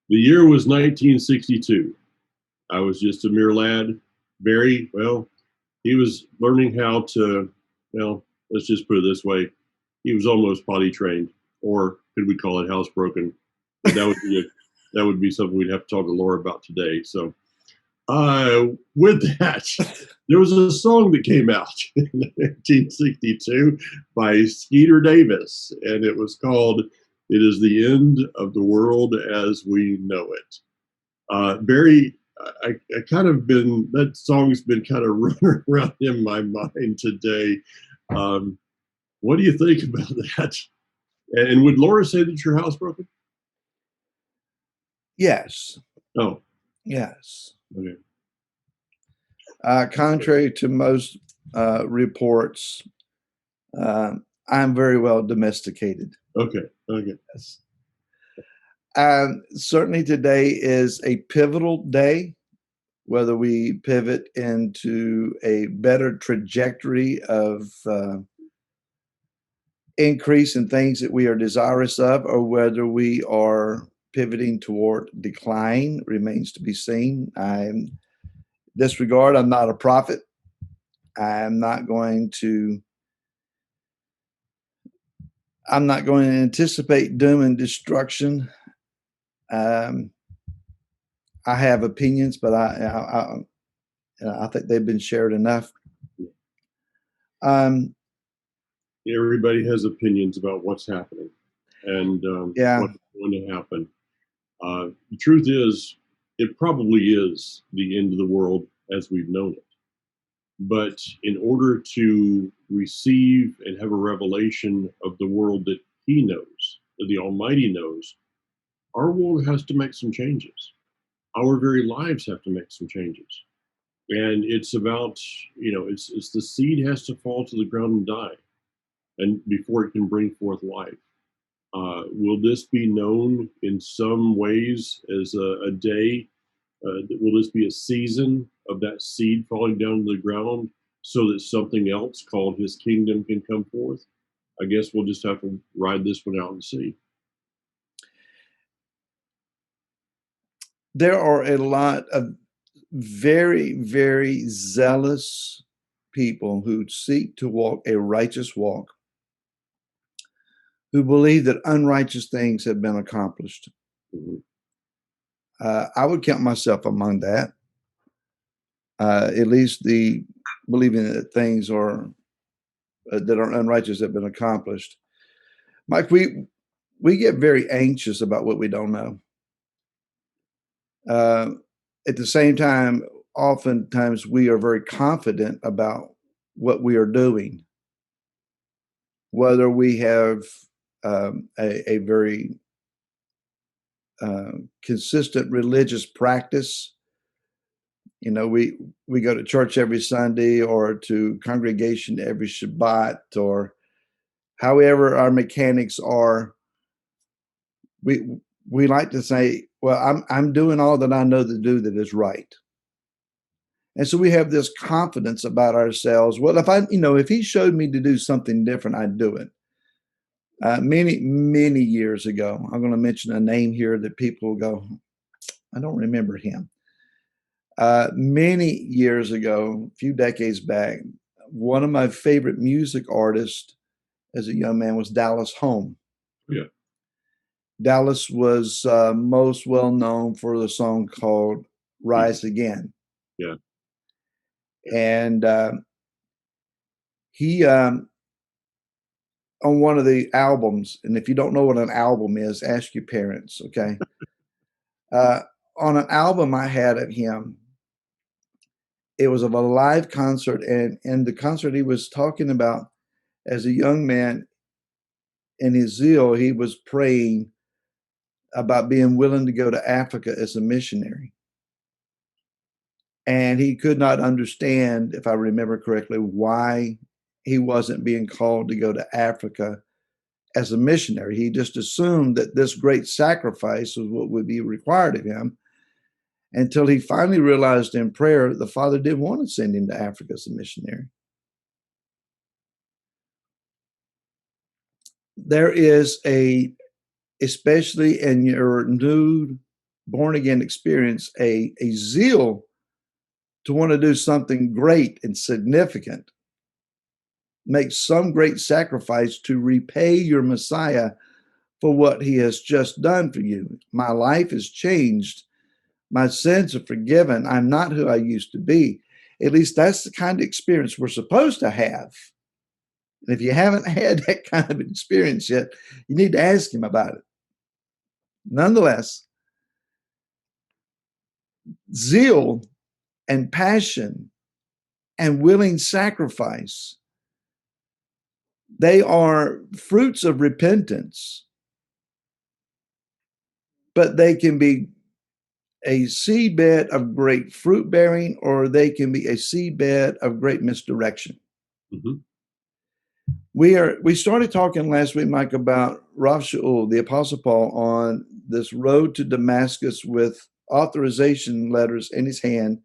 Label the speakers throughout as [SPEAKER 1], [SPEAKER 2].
[SPEAKER 1] The year was 1962. I was just a mere lad. Barry, well, he was learning how to, well, let's just put it this way. He was almost potty trained, or could we call it housebroken? But that would be something we'd have to talk to Laura about today. So, with that, there was a song that came out in 1962 by Skeeter Davis, and it was called "It Is the End of the World as We Know It." Barry, I kind of been, that song's been kind of running around in my mind today. Um, what do you think about that? And would Laura say that your housebroken?
[SPEAKER 2] Yes.
[SPEAKER 1] Oh,
[SPEAKER 2] Yes.
[SPEAKER 1] okay.
[SPEAKER 2] Contrary to most reports, I'm very well domesticated.
[SPEAKER 1] Okay. Okay.
[SPEAKER 2] Yes. Certainly today is a pivotal day, whether we pivot into a better trajectory of increase in things that we are desirous of, or whether we are pivoting toward decline remains to be seen. In this regard, I'm not a prophet. I'm not going to anticipate doom and destruction. I have opinions, but I think they've been shared enough.
[SPEAKER 1] Everybody has opinions about what's happening and
[SPEAKER 2] Yeah.
[SPEAKER 1] what's going to happen. The truth is, it probably is the end of the world as we've known it. But in order to receive and have a revelation of the world that He knows, that the Almighty knows, our world has to make some changes. Our very lives have to make some changes. And it's about, it's the seed has to fall to the ground and die, and before it can bring forth life. Will this be known in some ways as a day? Will this be a season of that seed falling down to the ground so that something else called His kingdom can come forth? I guess we'll just have to ride this one out and see.
[SPEAKER 2] There are a lot of very, very zealous people who seek to walk a righteous walk, who believe that unrighteous things have been accomplished.
[SPEAKER 1] Mhm.
[SPEAKER 2] I would count myself among that. At least the believing that things are that are unrighteous have been accomplished. Mike, we get very anxious about what we don't know. Uh, at the same time, oftentimes we are very confident about what we are doing, whether we have a very consistent religious practice. You know, we go to church every Sunday or to congregation every Shabbat, or however our mechanics are. We like to say, well, I'm doing all that I know to do that is right. And so we have this confidence about ourselves. Well, if He showed me to do something different, I'd do it. Many years ago, I'm going to mention a name here that people will go, I don't remember him. Many years ago, a few decades back, one of my favorite music artists as a young man was Dallas Home.
[SPEAKER 1] Yeah.
[SPEAKER 2] Dallas was most well known for the song called Rise Again.
[SPEAKER 1] Yeah.
[SPEAKER 2] And he, on one of the albums, and if you don't know what an album is, ask your parents, okay? On an album I had of him, it was of a live concert, and in the concert he was talking about, as a young man, in his zeal, he was praying about being willing to go to Africa as a missionary. And he could not understand, if I remember correctly, why he wasn't being called to go to Africa as a missionary. He just assumed that this great sacrifice was what would be required of him, until he finally realized in prayer the Father didn't want to send him to Africa as a missionary. There is especially in your new born again experience a zeal to want to do something great and significant, make some great sacrifice to repay your Messiah for what he has just done for you. My life has changed. My sins are forgiven. I'm not who I used to be. At least that's the kind of experience we're supposed to have. And if you haven't had that kind of experience yet, you need to ask him about it. Nonetheless, zeal and passion and willing sacrifice, they are fruits of repentance, but they can be a seedbed of great fruit bearing, or they can be a seedbed of great misdirection.
[SPEAKER 1] Mm-hmm.
[SPEAKER 2] We started talking last week, Mike, about Rav Shaul, the Apostle Paul, on this road to Damascus with authorization letters in his hand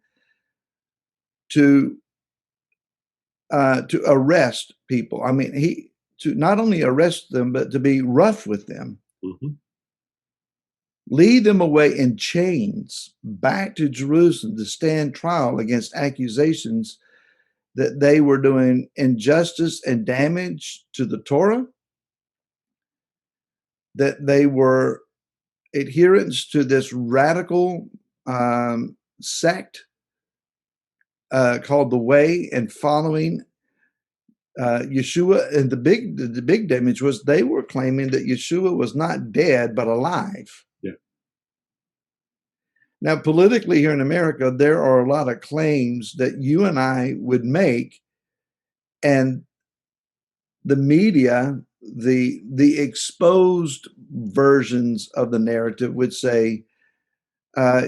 [SPEAKER 2] to arrest people. I mean, to not only arrest them, but to be rough with them,
[SPEAKER 1] Mm-hmm.
[SPEAKER 2] lead them away in chains back to Jerusalem to stand trial against accusations that they were doing injustice and damage to the Torah, that they were adherents to this radical sect called the Way, and following Yeshua. And the big damage was they were claiming that Yeshua was not dead but alive.
[SPEAKER 1] Yeah.
[SPEAKER 2] Now, politically here in America, there are a lot of claims that you and I would make, and the media, the exposed versions of the narrative would say,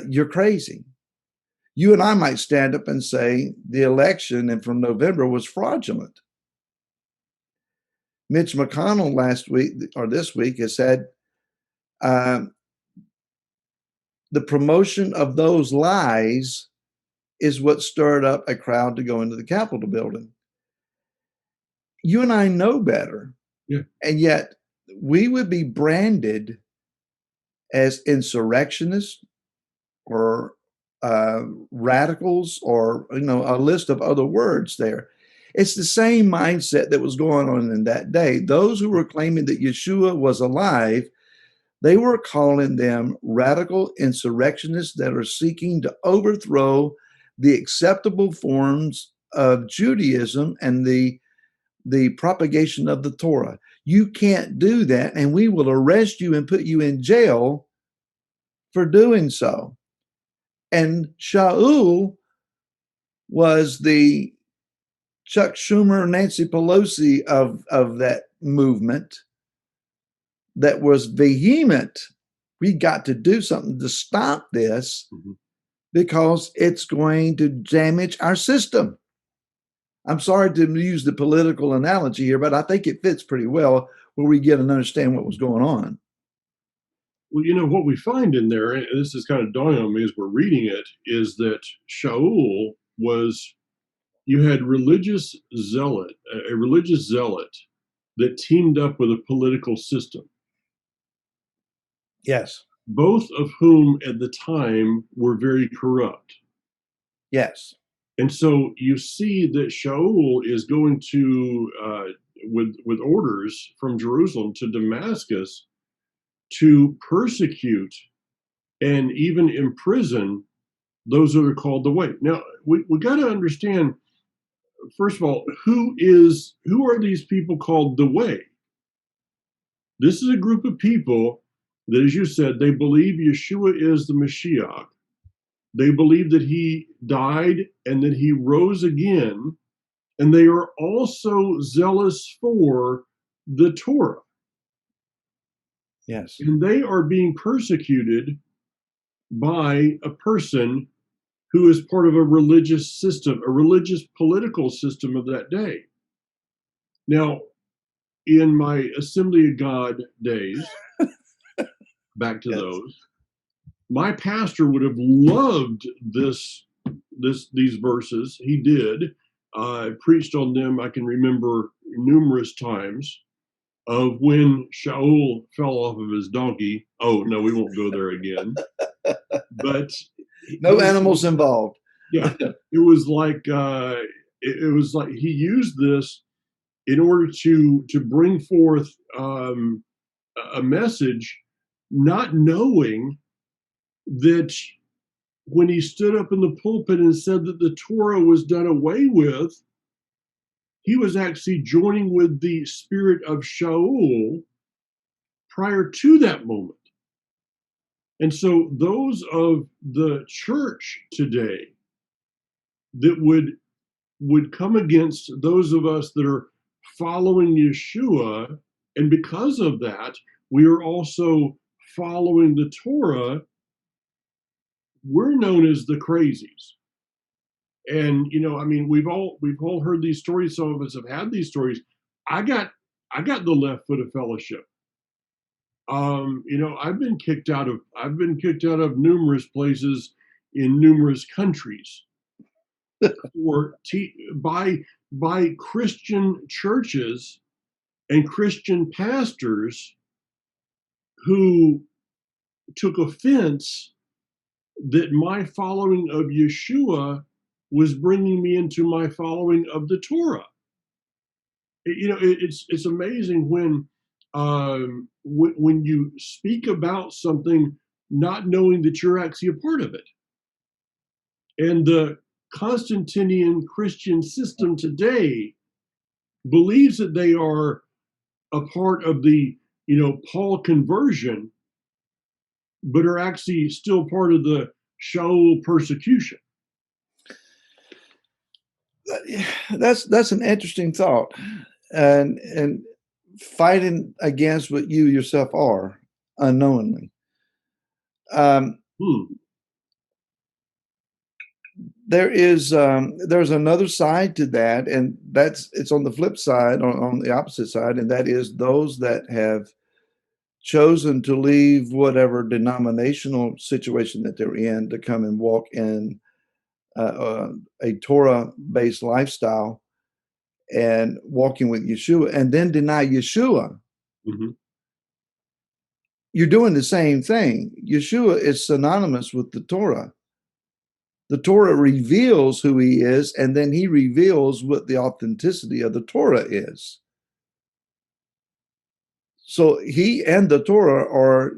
[SPEAKER 2] you're crazy. You and I might stand up and say the election and from November was fraudulent. Mitch McConnell last week or this week has said the promotion of those lies is what stirred up a crowd to go into the Capitol building. You and I know better.
[SPEAKER 1] Yeah.
[SPEAKER 2] And yet we would be branded as insurrectionists or radicals, or a list of other words there. It's the same mindset that was going on in that day. Those who were claiming that Yeshua was alive, they were calling them radical insurrectionists that are seeking to overthrow the acceptable forms of Judaism and the propagation of the Torah. You can't do that, and we will arrest you and put you in jail for doing so. And Shaul was the Chuck Schumer, Nancy Pelosi of that movement that was vehement. We got to do something to stop this because it's going to damage our system. I'm sorry to use the political analogy here, but I think it fits pretty well where we get and understand what was going on.
[SPEAKER 1] Well, what we find in there, and this is kind of dawning on me as we're reading it, is that Shaul you had a religious zealot that teamed up with a political system.
[SPEAKER 2] Yes.
[SPEAKER 1] Both of whom at the time were very corrupt.
[SPEAKER 2] Yes.
[SPEAKER 1] And so you see that Shaul is going to, with orders from Jerusalem to Damascus, to persecute and even imprison those that are called the Way. Now, we got to understand, first of all, who are these people called the Way? This is a group of people that, as you said, they believe Yeshua is the Mashiach. They believe that he died and that he rose again. And they are also zealous for the Torah.
[SPEAKER 2] Yes.
[SPEAKER 1] And they are being persecuted by a person who is part of a religious system, a religious political system of that day. Now, in my Assembly of God days, back to those, my pastor would have loved these verses. He did. I preached on them, I can remember numerous times, of when Shaul fell off of his donkey. Oh, no, we won't go there again. but
[SPEAKER 2] No
[SPEAKER 1] his,
[SPEAKER 2] animals involved.
[SPEAKER 1] yeah, it was like it was like he used this in order to bring forth a message, not knowing that when he stood up in the pulpit and said that the Torah was done away with, he was actually joining with the spirit of Shaul prior to that moment. And so those of the church today that would come against those of us that are following Yeshua, and because of that, we are also following the Torah, we're known as the crazies. And I mean, we've all heard these stories. Some of us have had these stories. I got the left foot of fellowship. I've been kicked out of numerous places in numerous countries for by Christian churches and Christian pastors who took offense that my following of Yeshua was bringing me into my following of the Torah. It's amazing when you speak about something not knowing that you're actually a part of it. And the Constantinian Christian system today believes that they are a part of the Paul conversion, but are actually still part of the Shaul persecution.
[SPEAKER 2] That's an interesting thought, and fighting against what you yourself are unknowingly. There's another side to that, and it's on the flip side, on the opposite side, and that is those that have chosen to leave whatever denominational situation that they're in to come and walk in a Torah-based lifestyle and walking with Yeshua, and then deny Yeshua.
[SPEAKER 1] Mm-hmm.
[SPEAKER 2] You're doing the same thing. Yeshua is synonymous with the Torah. The Torah reveals who he is, and then he reveals what the authenticity of the Torah is. So he and the Torah are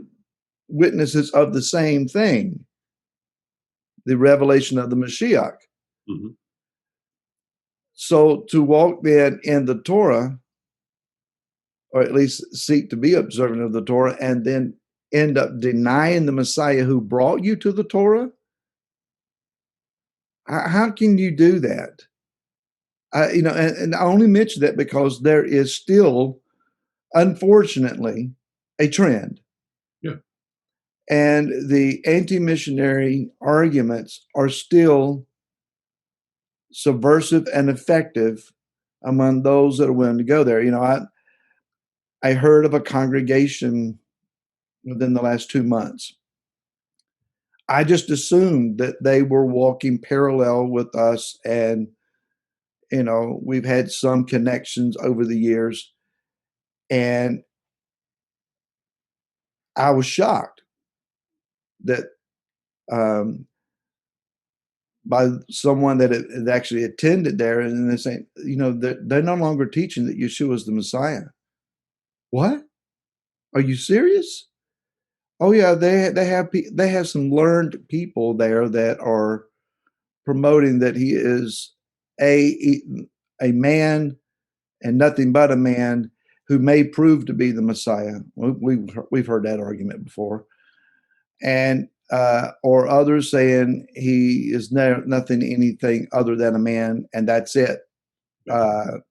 [SPEAKER 2] witnesses of the same thing, the revelation of the Mashiach.
[SPEAKER 1] Mm-hmm.
[SPEAKER 2] So to walk then in the Torah, or at least seek to be observant of the Torah, and then end up denying the Messiah who brought you to the Torah, how can you do that? And I only mention that because there is still, unfortunately, a trend.
[SPEAKER 1] Yeah.
[SPEAKER 2] And the anti-missionary arguments are still subversive and effective among those that are willing to go there. I heard of a congregation within the last 2 months. I just assumed that they were walking parallel with us, and we've had some connections over the years, and I was shocked that by someone that had actually attended there, and they're saying, they're no longer teaching that Yeshua is the Messiah. What? Are you serious? Oh yeah, they have some learned people there that are promoting that he is a man and nothing but a man who may prove to be the Messiah. We've heard that argument before, and or others saying he is nothing anything other than a man, and that's it.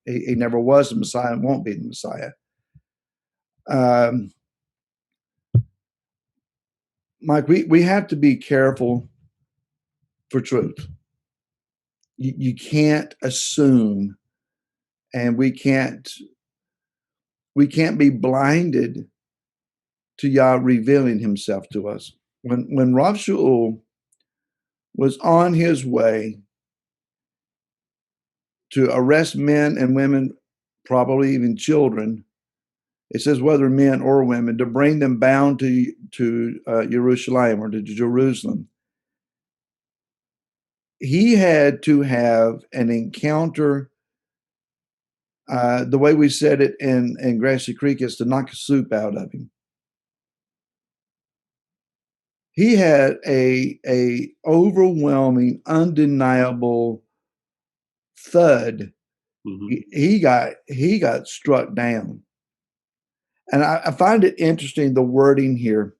[SPEAKER 2] He never was the Messiah and won't be the Messiah. Mike, we have to be careful for truth. You can't assume, and we can't be blinded to Yah revealing himself to us. When Rav Shaul was on his way to arrest men and women, probably even children, It says whether men or women, to bring them bound to Jerusalem or to Jerusalem. He had to have an encounter. The way we said it in Grassy Creek is to knock the soup out of him. He had a overwhelming, undeniable thud.
[SPEAKER 1] Hmm.
[SPEAKER 2] He got struck down. And I find it interesting, the wording here.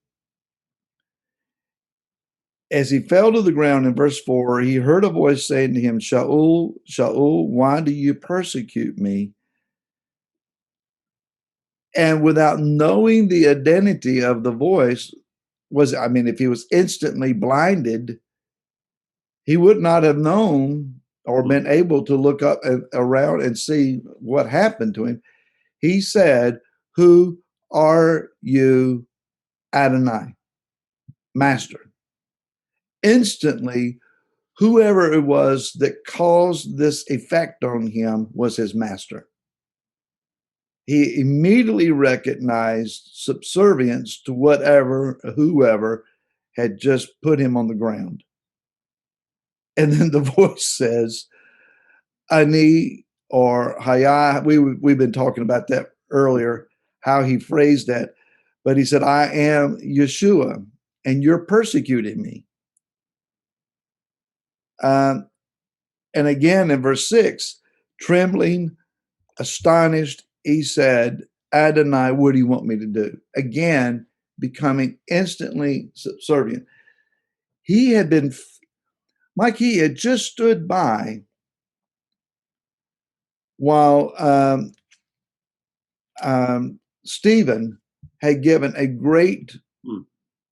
[SPEAKER 2] As he fell to the ground in verse 4, he heard a voice saying to him, Shaul, Shaul, why do you persecute me? And without knowing the identity of the voice, if he was instantly blinded, he would not have known or been able to look up and around and see what happened to him. He said, who are you, Adonai, master? Instantly, whoever it was that caused this effect on him was his master. He immediately recognized subservience to whoever had just put him on the ground. And then the voice says, Ani or Hayah. We've been talking about that earlier, how he phrased that. But he said, I am Yeshua, and you're persecuting me. And again in verse 6, trembling, astonished, he said, Adonai, what do you want me to do? Again, becoming instantly subservient. He had been, Mike, he had just stood by while Stephen had given a great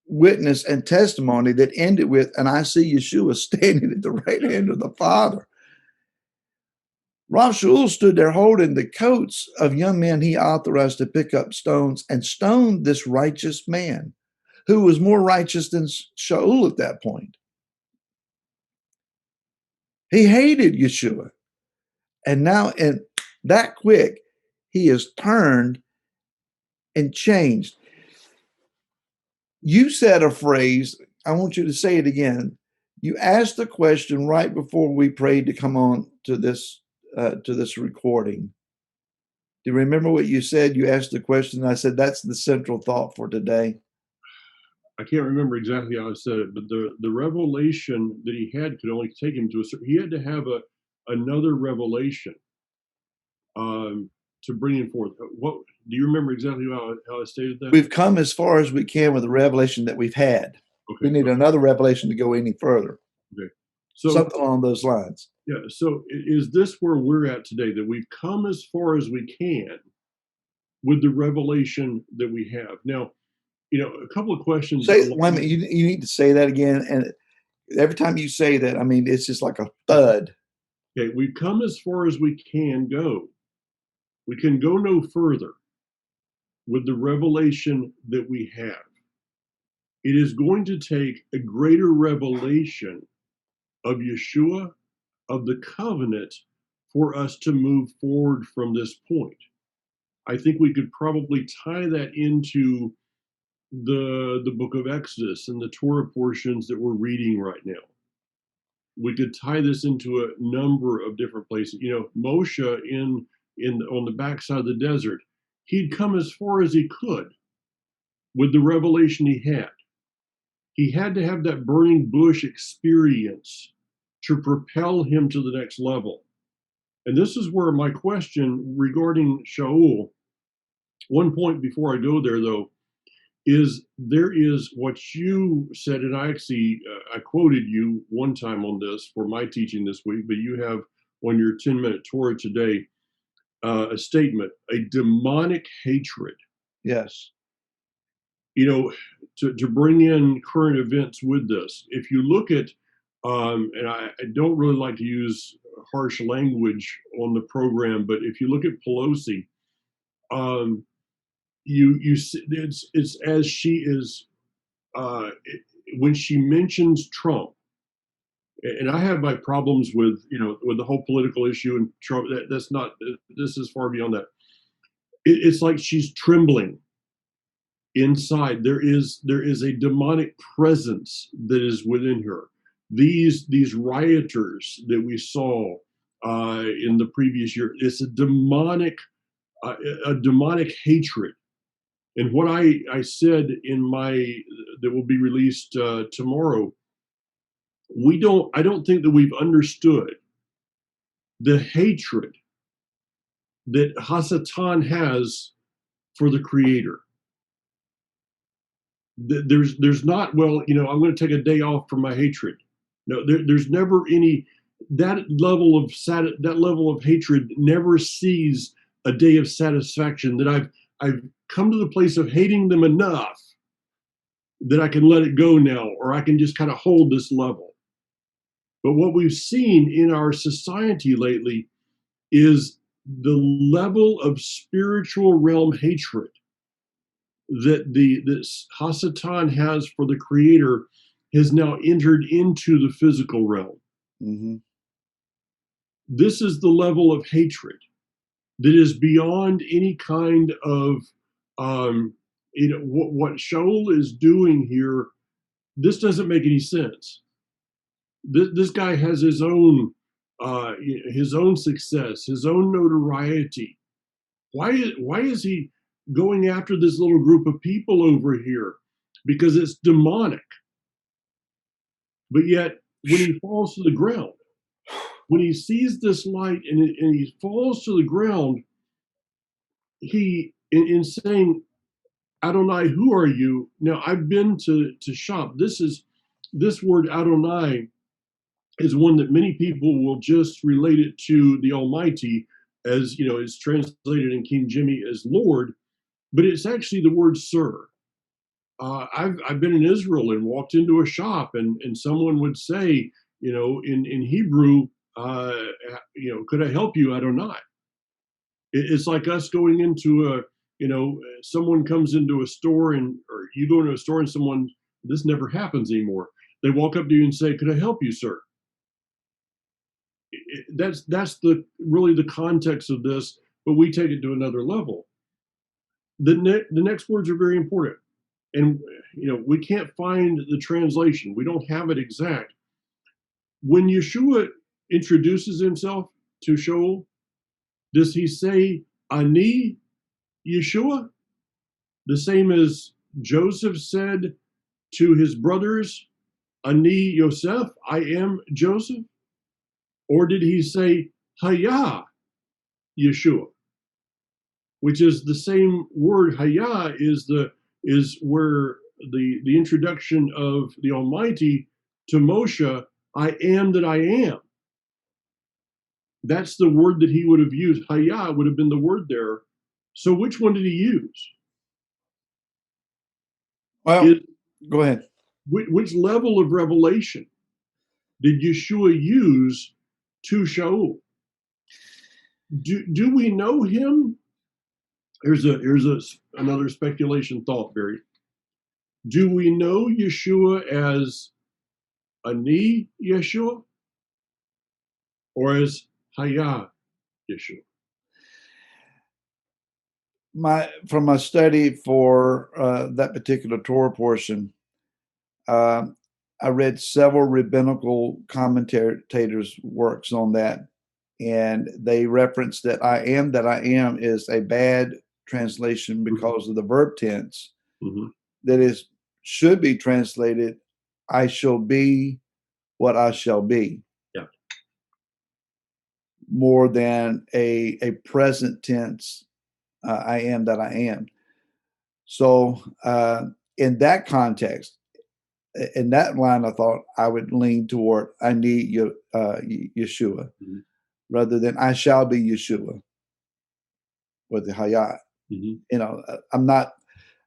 [SPEAKER 2] witness and testimony that ended with, and I see Yeshua standing at the right hand of the Father. Rav Shaul stood there holding the coats of young men he authorized to pick up stones and stoned this righteous man who was more righteous than Shaul at that point. He hated Yeshua. And now, in that quick, he is turned and changed. You said a phrase, I want you to say it again. You asked the question right before we prayed to come on to this recording. Do you remember what you said? You asked the question. I said, that's the central thought for today.
[SPEAKER 1] I can't remember exactly how I said it, but the revelation that he had could only take him to a certain. He had to have another revelation to bring him forth. What do you remember exactly how I stated that?
[SPEAKER 2] We've come as far as we can with the revelation that we've had. Okay, we need another revelation to go any further.
[SPEAKER 1] Okay, so
[SPEAKER 2] something along those lines.
[SPEAKER 1] Yeah. So is this where we're at today? That we've come as far as we can with the revelation that we have now. A couple of questions.
[SPEAKER 2] Say, wait a minute, you need to say that again. And every time you say that, it's just like a thud.
[SPEAKER 1] Okay, we've come as far as we can go. We can go no further with the revelation that we have. It is going to take a greater revelation of Yeshua, of the covenant, for us to move forward from this point. I think we could probably tie that into the book of Exodus and the Torah portions that we're reading right now. We could tie this into a number of different places. Moshe on the backside of the desert, he'd come as far as he could with the revelation he had. He had to have that burning bush experience to propel him to the next level. And this is where my question regarding Shaul, one point before I go there though, is there is what you said, and I actually I quoted you one time on this for my teaching this week, but you have on your 10-minute Torah today a statement, a demonic hatred.
[SPEAKER 2] Yes.
[SPEAKER 1] To bring in current events with this, if you look at, and I don't really like to use harsh language on the program, but if you look at Pelosi, you see it's as she is when she mentions Trump, and I have my problems with with the whole political issue and Trump. That's not. This is far beyond that. It's like she's trembling inside. There is a demonic presence that is within her. These rioters that we saw in the previous year, it's uh, a demonic hatred. And what I said in my that will be released tomorrow, I don't think that we've understood the hatred that Hasatan has for the Creator. There's not, well, I'm going to take a day off from my hatred. No, there's never any that level of hatred never sees a day of satisfaction. That I've come to the place of hating them enough that I can let it go now, or I can just kind of hold this level. But what we've seen in our society lately is the level of spiritual realm hatred that this Hasatan has for the Creator has now entered into the physical realm.
[SPEAKER 2] Mm-hmm.
[SPEAKER 1] This is the level of hatred that is beyond any kind of what Shaul is doing here. This doesn't make any sense. This guy has his own success, his own notoriety. Why is he going after this little group of people over here? Because it's demonic. But yet, when he falls to the ground, when he sees this light and he falls to the ground, he in saying, Adonai, who are you? Now I've been to shop. This word Adonai is one that many people will just relate it to the Almighty, as it's translated in King Jimmy as Lord, but it's actually the word sir. I've been in Israel and walked into a shop, and someone would say, in Hebrew, could I help you? Adonai. It's like us going into someone comes into a store, or you go into a store and someone, this never happens anymore. They walk up to you and say, could I help you, sir? That's really the context of this, but we take it to another level. The next words are very important, and we can't find the translation. We don't have it exact. When Yeshua introduces himself to Shaul, does he say Ani Yeshua, the same as Joseph said to his brothers, Ani Yosef, I am Joseph? Or did he say Haya Yeshua, which is the same word? Haya is where the introduction of the Almighty to Moshe, I am that I am. That's the word that he would have used. Haya would have been the word there. So which one did he use?
[SPEAKER 2] Well, go ahead.
[SPEAKER 1] Which level of revelation did Yeshua use to Shaul? Do we know him? Here's another speculation thought, Barry. Do we know Yeshua as Ani Yeshua or as Haya Yeshua?
[SPEAKER 2] From my study for that particular Torah portion, I read several rabbinical commentators' works on that, and they referenced that I am is a bad translation because of the verb tense.
[SPEAKER 1] Mm-hmm.
[SPEAKER 2] That should be translated, I shall be what I shall be.
[SPEAKER 1] Yeah.
[SPEAKER 2] More than a present tense, I am that I am. So in that context, in that line, I thought I would lean toward I need Yeshua,
[SPEAKER 1] Mm-hmm.
[SPEAKER 2] rather than I shall be Yeshua with the Hayat.
[SPEAKER 1] Mm-hmm.
[SPEAKER 2] I'm not.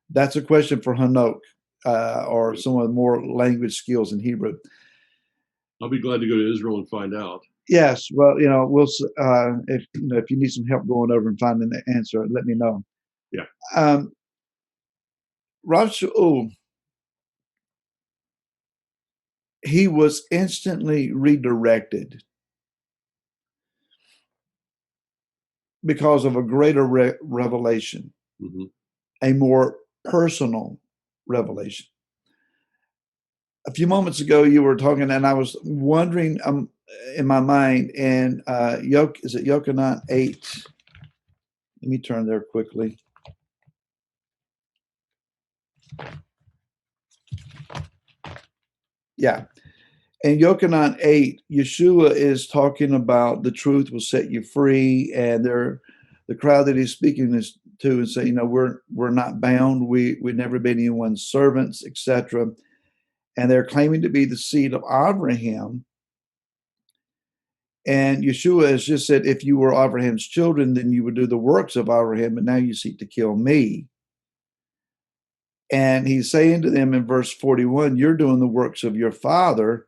[SPEAKER 2] That's a question for Hanok or someone with more language skills in Hebrew.
[SPEAKER 1] I'll be glad to go to Israel and find out.
[SPEAKER 2] Yes, well, we'll if you need some help going over and finding the answer, let me know.
[SPEAKER 1] Yeah.
[SPEAKER 2] Rav Shaul, he was instantly redirected because of a greater revelation,
[SPEAKER 1] Mm-hmm.
[SPEAKER 2] a more personal revelation. A few moments ago, you were talking, and I was wondering in my mind, and is it Yochanan 8? Let me turn there quickly. Yeah. In Yochanan 8, Yeshua is talking about the truth will set you free, and the crowd that he's speaking to and say, we're not bound, we've never been anyone's servants, etc. And they're claiming to be the seed of Abraham. And Yeshua has just said, if you were Abraham's children, then you would do the works of Abraham, but now you seek to kill me. And he's saying to them in verse 41, you're doing the works of your father.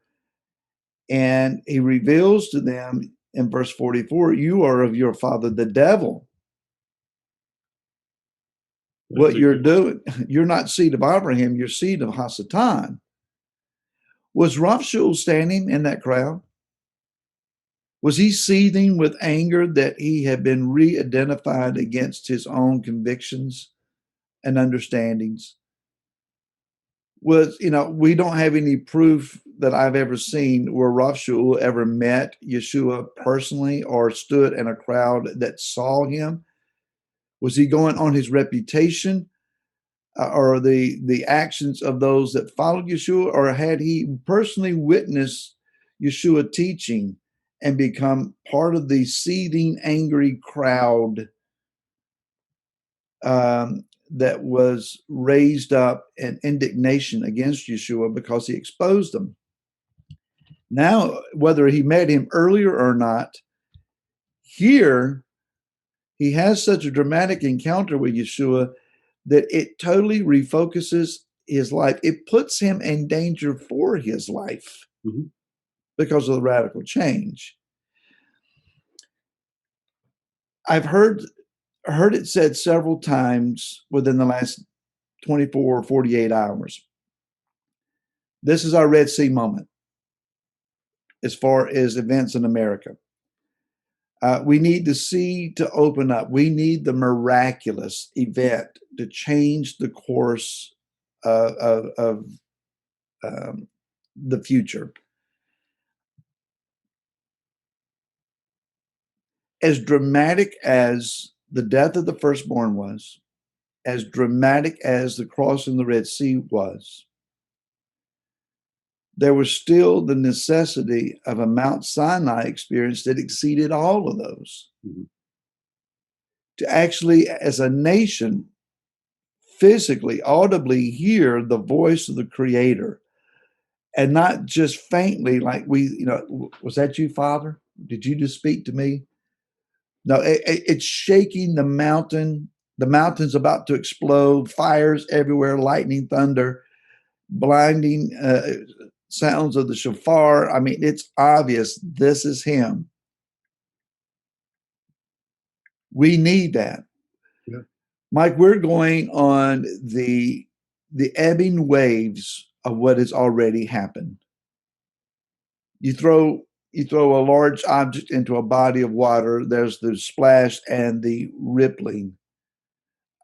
[SPEAKER 2] And he reveals to them in verse 44, you are of your father, the devil. What you're doing, you're not seed of Abraham, you're seed of Hasatan. Was Rav Shul standing in that crowd? Was he seething with anger that he had been re-identified against his own convictions and understandings? We don't have any proof that I've ever seen where Rav Shul ever met Yeshua personally or stood in a crowd that saw him. Was he going on his reputation or the actions of those that followed Yeshua, or had he personally witnessed Yeshua teaching and become part of the seething, angry crowd that was raised up in indignation against Yeshua because he exposed them? Now, whether he met him earlier or not, here he has such a dramatic encounter with Yeshua that it totally refocuses his life. It puts him in danger for his life because of the radical change. I've heard it said several times within the last 24 or 48 hours. This is our Red Sea moment as far as events in America. We need the sea to open up. We need the miraculous event to change the course of the future. As dramatic as the death of the firstborn was, as dramatic as the crossing the Red Sea was, there was still the necessity of a Mount Sinai experience that exceeded all of those. To actually, as a nation, physically, audibly hear the voice of the Creator, and not just faintly, like was that you, Father? Did you just speak to me? No, it's shaking the mountain. The mountain's about to explode, fires everywhere, lightning, thunder, blinding sounds of the shofar. I mean, it's obvious this is him. We need that.
[SPEAKER 1] Yeah.
[SPEAKER 2] Mike, we're going on the ebbing waves of what has already happened. You throw a large object into a body of water, there's the splash and the rippling.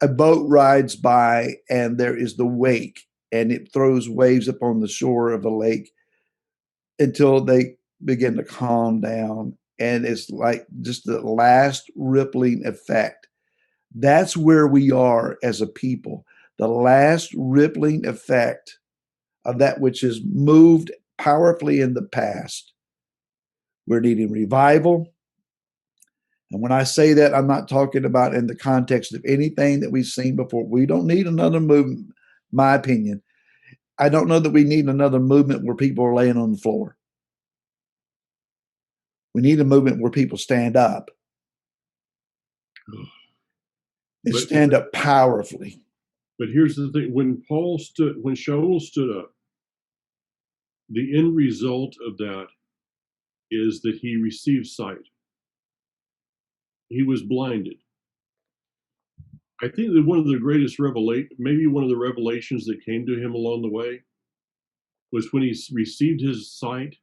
[SPEAKER 2] A boat rides by and there is the wake, and it throws waves upon the shore of the lake until they begin to calm down. And it's like just the last rippling effect. That's where we are as a people. The last rippling effect of that which has moved powerfully in the past. We're needing revival. And when I say that, I'm not talking about in the context of anything that we've seen before. We don't need another movement, my opinion. I don't know that we need another movement where people are laying on the floor. We need a movement where people stand up and stand up powerfully.
[SPEAKER 1] But here's the thing: when Shaul stood up, the end result of that is that he received sight. He was blinded. I think that one of the greatest maybe one of the revelations that came to him along the way, was when he received his sight,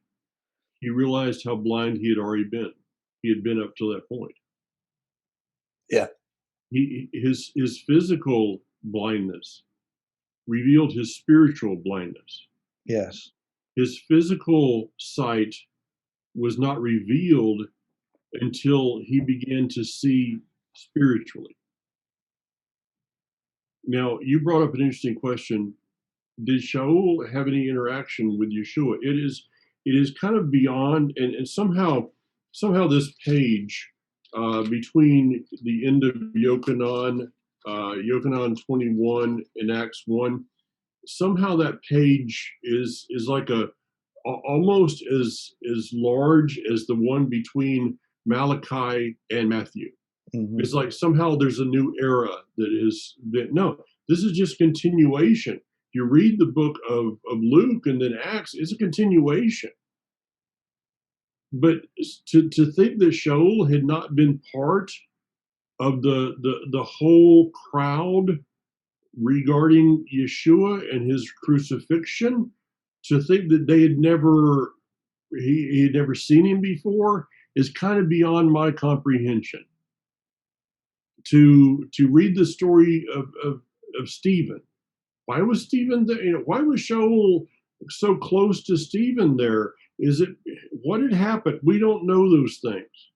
[SPEAKER 1] he realized how blind he had already been. He had been up to that point.
[SPEAKER 2] Yeah.
[SPEAKER 1] His physical blindness revealed his spiritual blindness.
[SPEAKER 2] Yes.
[SPEAKER 1] His physical sight was not revealed until he began to see spiritually. Now, you brought up an interesting question. Did Shaul have any interaction with Yeshua? It is kind of beyond, and somehow this page between the end of Yochanan 21 and Acts 1, somehow that page is like almost as large as the one between Malachi and Matthew.
[SPEAKER 2] Mm-hmm.
[SPEAKER 1] It's like somehow there's a new era that has been. No, this is just continuation. You read the book of Luke and then Acts, it's a continuation. But to think that Shaul had not been part of the whole crowd regarding Yeshua and his crucifixion, to think that they had never he had never seen him before, is kind of beyond my comprehension. To read the story of Stephen, why was Stephen there? Why was Shaul so close to Stephen there? Is it what had happened? We don't know those things.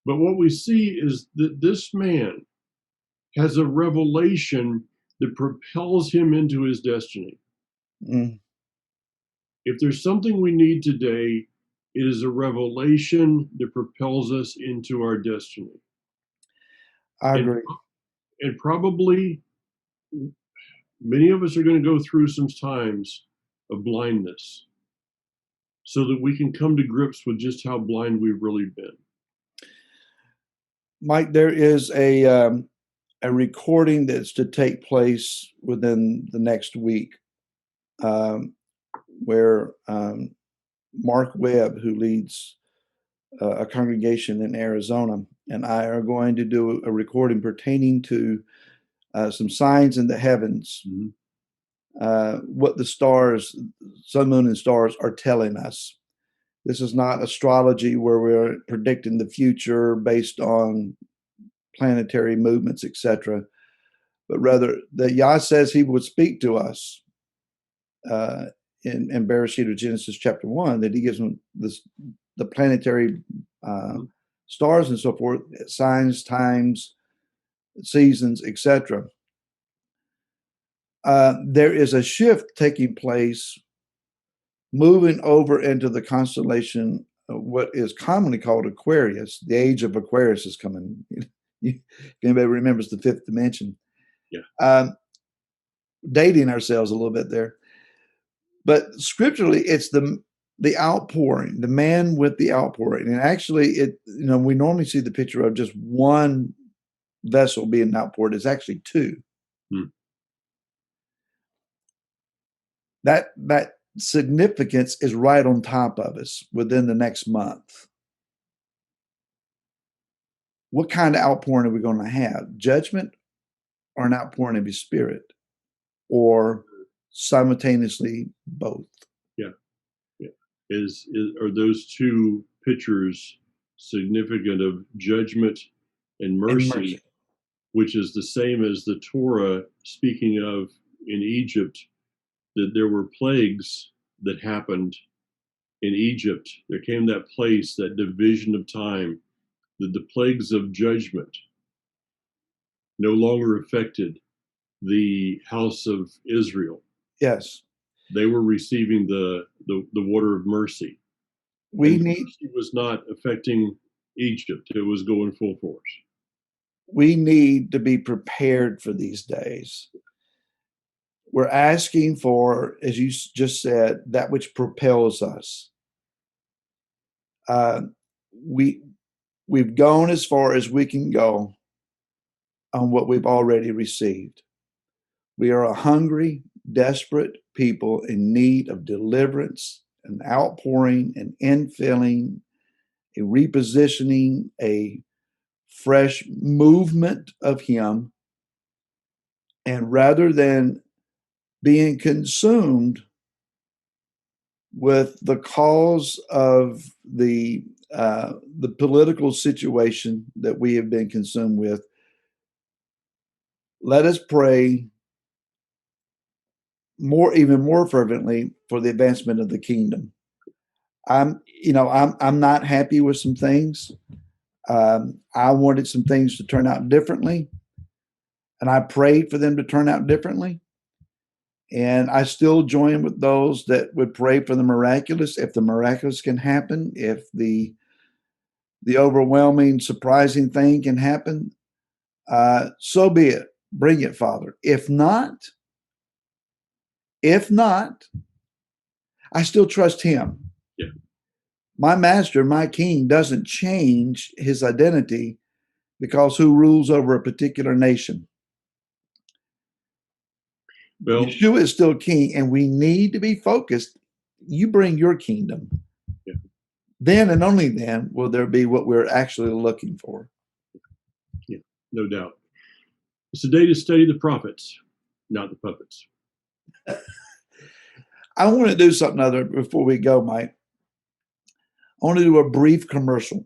[SPEAKER 1] But what we see is that this man has a revelation that propels him into his destiny.
[SPEAKER 2] Mm.
[SPEAKER 1] If there's something we need today, it is a revelation that propels us into our destiny.
[SPEAKER 2] I agree.
[SPEAKER 1] And probably many of us are going to go through some times of blindness so that we can come to grips with just how blind we've really been.
[SPEAKER 2] Mike, there is a recording that's to take place within the next week, where Mark Webb, who leads a congregation in Arizona, and I are going to do a recording pertaining to some signs in the heavens, what the stars, sun, moon, and stars are telling us. This is not astrology where we're predicting the future based on planetary movements, etc., but rather that Yah says He would speak to us in Bereshit or Genesis chapter 1, that He gives them the planetary stars and so forth, signs, times, seasons, etc. There is a shift taking place, moving over into the constellation of what is commonly called Aquarius. The age of Aquarius is coming. If anybody remembers the fifth dimension.
[SPEAKER 1] Yeah.
[SPEAKER 2] Dating ourselves a little bit there. But scripturally, it's the outpouring, the man with the outpouring. And actually, we normally see the picture of just one vessel being outpoured. It's actually two. That significance is right on top of us within the next month. What kind of outpouring are we going to have? Judgment or an outpouring of His Spirit? Or simultaneously both?
[SPEAKER 1] Yeah. Are those two pictures significant of judgment and mercy, which is the same as the Torah speaking of in Egypt, that there were plagues that happened in Egypt. There came that place, that division of time, that the plagues of judgment no longer affected the house of Israel.
[SPEAKER 2] Yes.
[SPEAKER 1] They were receiving the water of mercy. Mercy was not affecting Egypt. It was going full force.
[SPEAKER 2] We need to be prepared for these days. We're asking for, as you just said, that which propels us. We've gone as far as we can go on what we've already received. We are a hungry, desperate people in need of deliverance, an outpouring, an infilling, a repositioning, a fresh movement of Him. And rather than being consumed with the cause of the political situation that we have been consumed with, let us pray even more fervently for the advancement of the kingdom. I'm not happy with some things. I wanted some things to turn out differently, and I prayed for them to turn out differently. And I still join with those that would pray for the miraculous. If the miraculous can happen, if the overwhelming, surprising thing can happen, so be it. Bring it, Father. If not, I still trust Him.
[SPEAKER 1] Yeah.
[SPEAKER 2] My master, my king, doesn't change his identity because who rules over a particular nation. Well, Yeshua is still king, and we need to be focused. You bring your kingdom. Yeah. Then and only then will there be what we're actually looking for.
[SPEAKER 1] Yeah, no doubt. It's a day to study the prophets, not the puppets.
[SPEAKER 2] I want to do something other before we go, Mike. I want to do a brief commercial.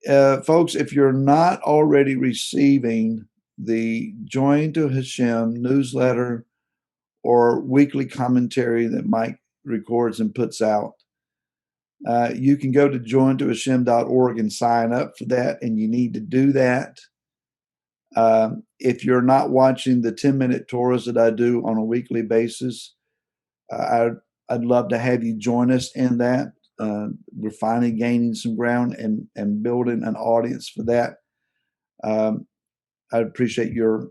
[SPEAKER 2] Folks, if you're not already receiving the Join to Hashem newsletter or weekly commentary that Mike records and puts out, you can go to jointohashem.org and sign up for that, and you need to do that. If you're not watching the 10-minute Torahs that I do on a weekly basis, I'd love to have you join us in that. We're finally gaining some ground and building an audience for that. I appreciate your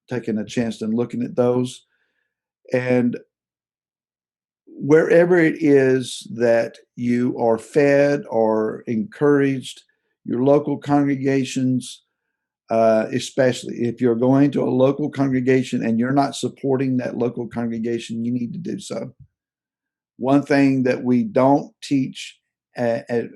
[SPEAKER 2] taking a chance and looking at those. And wherever it is that you are fed or encouraged, your local congregations, especially if you're going to a local congregation and you're not supporting that local congregation, you need to do so. One thing that we don't teach, and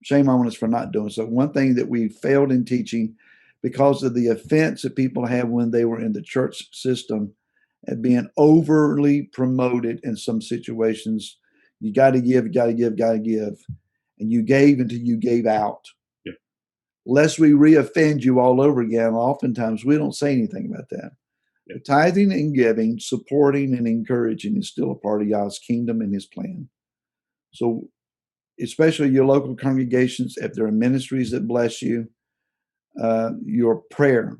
[SPEAKER 2] shame on us for not doing so, one thing that we failed in teaching because of the offense that people have when they were in the church system and being overly promoted in some situations. You got to give, got to give, got to give. And you gave until you gave out. Yeah. Lest we reoffend you all over again, oftentimes we don't say anything about that. Yeah. Tithing and giving, supporting and encouraging is still a part of Yah's kingdom and His plan. So especially your local congregations, if there are ministries that bless you, your prayer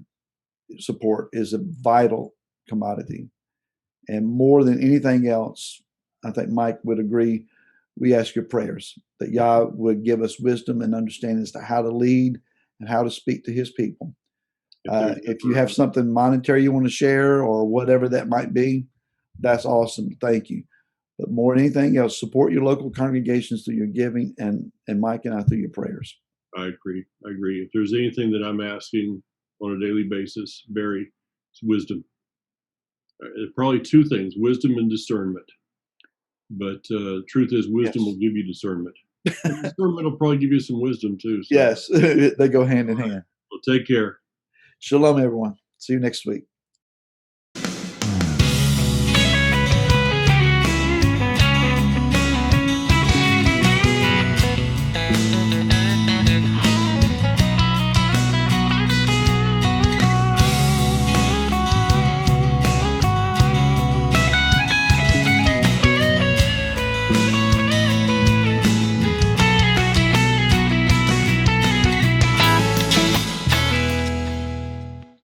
[SPEAKER 2] support is a vital commodity. And more than anything else, I think Mike would agree, we ask your prayers that Yah would give us wisdom and understanding as to how to lead and how to speak to His people. If you have something monetary you want to share or whatever that might be, that's awesome. Thank you. But more than anything else, support your local congregations through your giving and Mike and I through your prayers.
[SPEAKER 1] I agree. If there's anything that I'm asking on a daily basis, Barry, it's wisdom. Probably two things, wisdom and discernment. But truth is, wisdom will give you discernment. Discernment will probably give you some wisdom too. So.
[SPEAKER 2] Yes, they go hand in hand.
[SPEAKER 1] Well, take care.
[SPEAKER 2] Shalom, everyone. See you next week.